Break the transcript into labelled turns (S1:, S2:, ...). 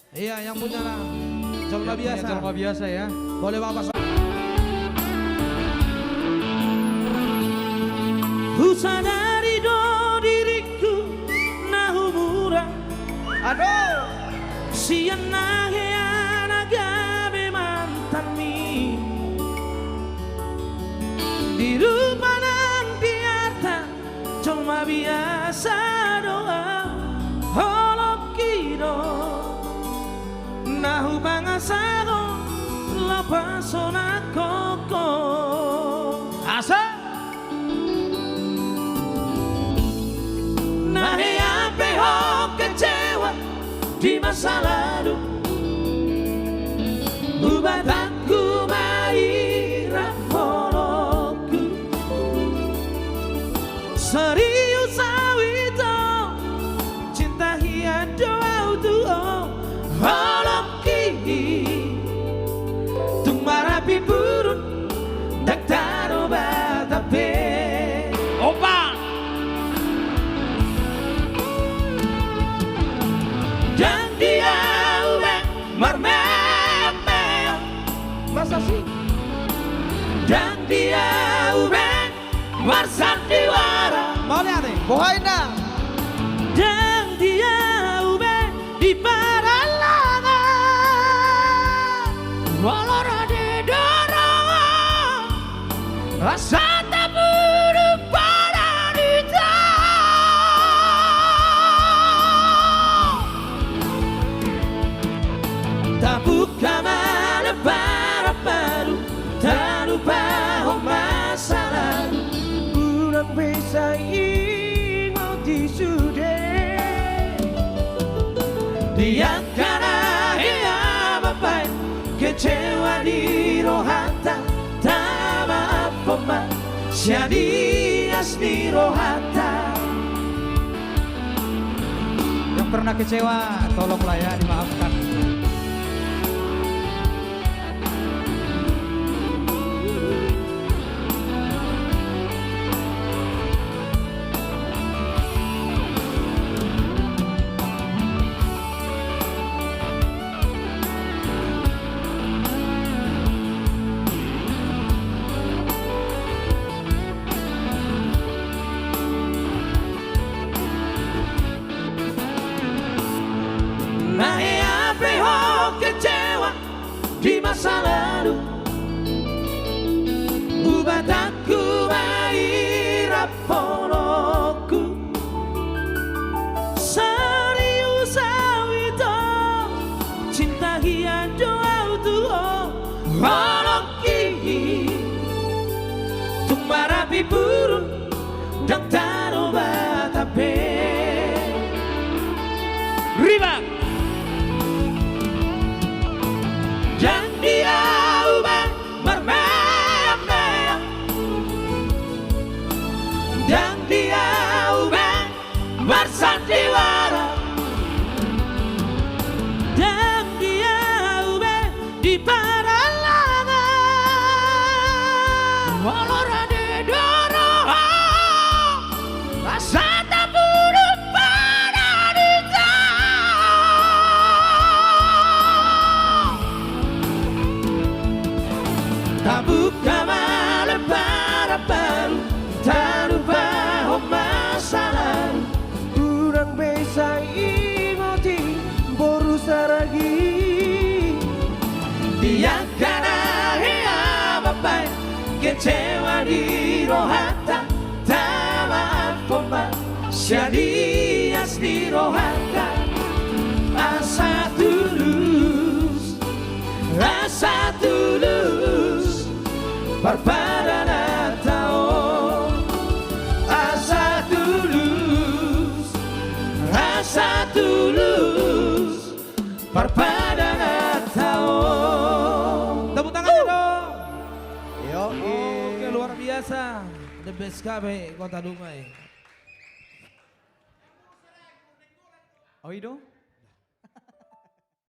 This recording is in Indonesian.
S1: Iya, yang punya lah. Colma biasa.
S2: Colma biasa ya.
S1: Boleh Bapak. Ku sadari do diriku nahumura.
S2: Aduh.
S1: Siana heana gabe mantanmi. Di rumah nanti arta colma biasa doa. Holokino nahu bangasago la persona koko. Asa nahe ape ho kecewa di masa lalu. Bubat aku maira holoku. Serius awito cinta hiado autuo holoki. Tung marapi burun daktaro batape. Opa dan dia uwe marmeme. Masa sih? Dan dia uwe marsandiwara.
S2: Mau lihat nih, bohain dah.
S1: Dan dia ube di paralangan walau rade dorongan rasa tak buruk pada dita. Tak buka mana para baru tak lupa masa lalu. Bulan bisa ingat di sudah dia karena ia bapak kecewa di rohata tak apa mah siadias di rohata.
S2: Yang pernah kecewa, tolonglah ya dimaafkan.
S1: Nahe ape ho kecewa di masa lalu. Bubat aku maira poloku. Serius awito cinta hiado autuo holoki. Tung marapi burun daktaro batape. Riba dan dia ubah mermeme. Dan dia ubah bersandiwara. Dan dia ubah di paralangan walau rade dorongan rasa tak buruk pada dita. Tak buka malam para baru tak lupa masa lalu. Kurang bisa ingoti boru saragi. Dia karena ia bapak kecewa di rohata tak maaf mah siadias di rohata. Asa tulus Parpadana tao. Asa tulus Parpadana tao. Tepuk tangannya dong.
S2: Yo,
S1: Oke, luar biasa. The best kami Kota Dumai.
S2: oh itu?